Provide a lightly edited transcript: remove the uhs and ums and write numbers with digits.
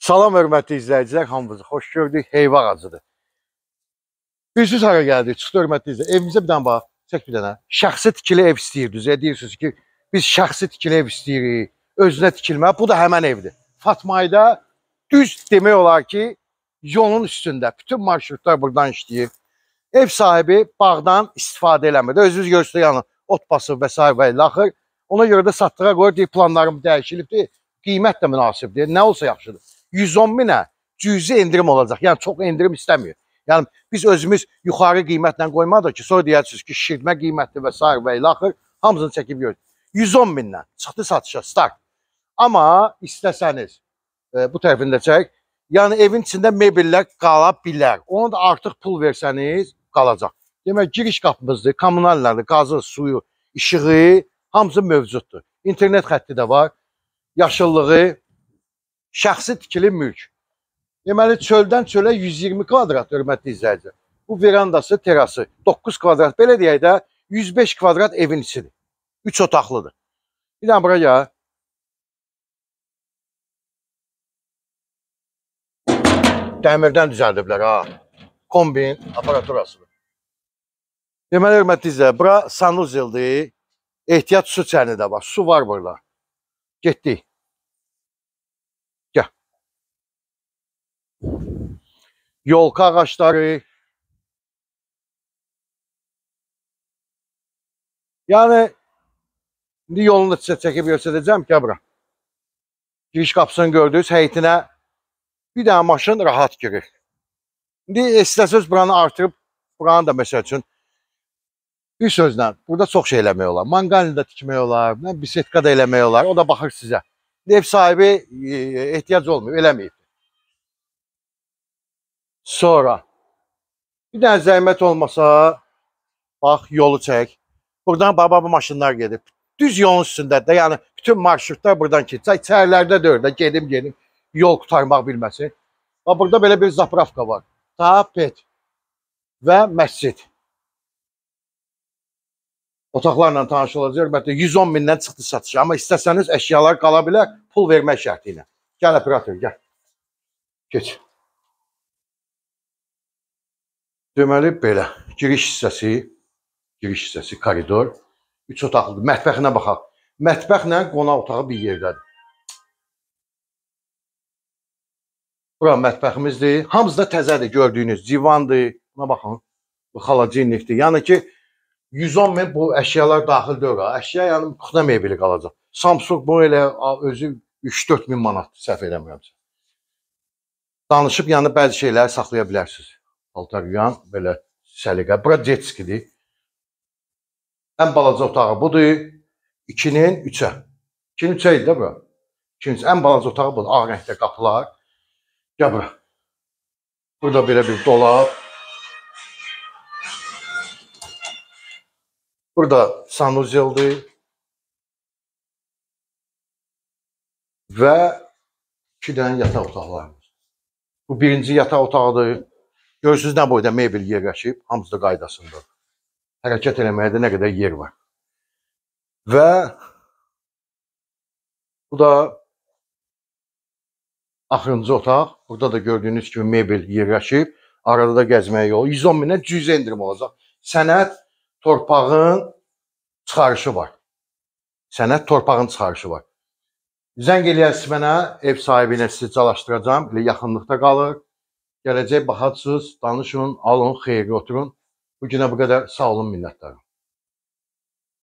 Salam hörmətli izləyicilər, hamınızı xoş gördük. Heyva ağacıdır. Bilirsiniz hara gəldik? Çıxdı hörmətli izləyicilər. Evimizə bir dənə bax, çək bir dənə. Şəxsi tikili ev istəyirdiniz. Deyirsiniz ki, biz şəxsi tikili ev istəyirik. Özünə tikilmə. Bu da həmən evdir. Fatmayda düz demək olar ki, yolun üstündə. Bütün marşrutlar buradan işləyir. Ev sahibi bağdan istifadə eləmir. Özünüz görürsünüz, yəni ot basır və s. və ilaxır. Ona görə də satdığa qoyur, deyir, planlarım dəyişilibdir. Qiymət də münasibdir. Nə olsa yaxşıdır. 110 minə cüzi endirim olacaq. Yəni çox endirim istəmir. Yəni biz özümüz yuxarı qiymətlə qoymadıq ki, sonra deyərsiniz ki, şişirtmə qiymətli və s. və ilaxır. Hamısını çəkib görürük. 110 mindən çıxdı satışa, start. Amma istəsəniz, bu tərəfində çək, yəni evin içində mebellər qala bilər. Onu da artıq pul versəniz, qalacaq. Demək, giriş qapımızdır, kommunallardır, qazı, suyu, işığı, hamısı mövcuddur. İnternet xətti də var, yaşıllığı, şəxsi tikili mülk. Deməli, çöldən çölə 120 kvadrat, hörmətli izləyicilər. Bu verandası, terası 9 kvadrat, belə deyək də 105 kvadrat evin içidir. 3 otaqlıdır. Bir dənə bura gəl. Dəmirdən düzəldiblər, ha. Kombin aparaturasıdır. Deməli, hörmətli izləyicilər, bura sanuzildir. Ehtiyat su çəni də var. Su var burada. Getdik. Gəl. Yolka ağaçları. Yəni, indi yolunu da çəkib göstərəcəm ki, bura. Giriş qapısını gördünüz, həyətinə bir dənə maşın rahat girir. İndi istəsəz buranı artırıb, buranı da məsəl üçün bir sözlə, burada çox şey eləmək olar. Manqalini də tikmək olar, bisetka da eləmək olar. O da baxır sizə. Ev sahibi ehtiyac olmuyor, eləməyib. Sonra bir dənə zəhmət olmasa, bax, yolu çək. Buradan baba bu maşınlar gedib. Düz yolun üstündədir. Yəni bütün marşrutlar buradan keçir. İçərilərdə də orada gedim, yol qutarmaq bilməsin. Bax, burada belə bir zapravka var. Tapet və məscid. Otaqlarla tanış olacaq. Hörmətli, 110 mindən çıxdı satışa. Amma istəsəniz əşyalar qala bilər, pul vermək şərti ilə. Gəl operator, gəl. Geç. Deməli, belə. Giriş hissəsi, koridor. 3 otaqlıdır. Mətbəxinə baxaq. Mətbəxlə qonaq otağı bir yerdədir. Bura mətbəximizdir. Hamısı da təzədir, gördüyünüz. Civandır. Buna baxın. Bu xalacinlikdir. Yəni ki, 110 min bu əşyalar daxil deyil. Əşya yəni kuxna mebeli qalacaq. Samsung bu elə özü 3-4 min manatdır, səhv eləmirəmsə. Danışıb yəni bəzi şeyləri saxlaya bilərsiniz. Paltar yuyan, belə səliqə. Bura jetskidir. Ən balaca otağı budur. 2-nin 3-ə. 2-nin 3-ə idi də bura. 2-nin 3-ə. Ən balaca otağı budur. Ağ rəngdə qapılar. Gəl bura. Burada belə bir dolab. Burada sanuzildir. Və 2 dənə yataq otaqlarımız. Bu birinci yataq otağıdır. Görürsünüz nə boyda mebel yerləşib. Hamısı da qaydasındadır. Hərəkət eləməyə də nə qədər yer var. Və bu da axırıncı otaq. Burada da gördüyünüz kimi mebel yerləşib. Arada da gəzməyə yol. 110 mindən cüzi endirim olacaq. Sənəd torpağın çıxarışı var. Sənəd torpağın çıxarışı var. Zəng eləyərsiniz mənə, ev sahibinə sizi çalışdıracağam. Elə yaxınlıqda qalır. Gələcək baxarsınız, danışın, alın, xeyirli oturun. Bu günə bu qədər, sağ olun, minnətdarım.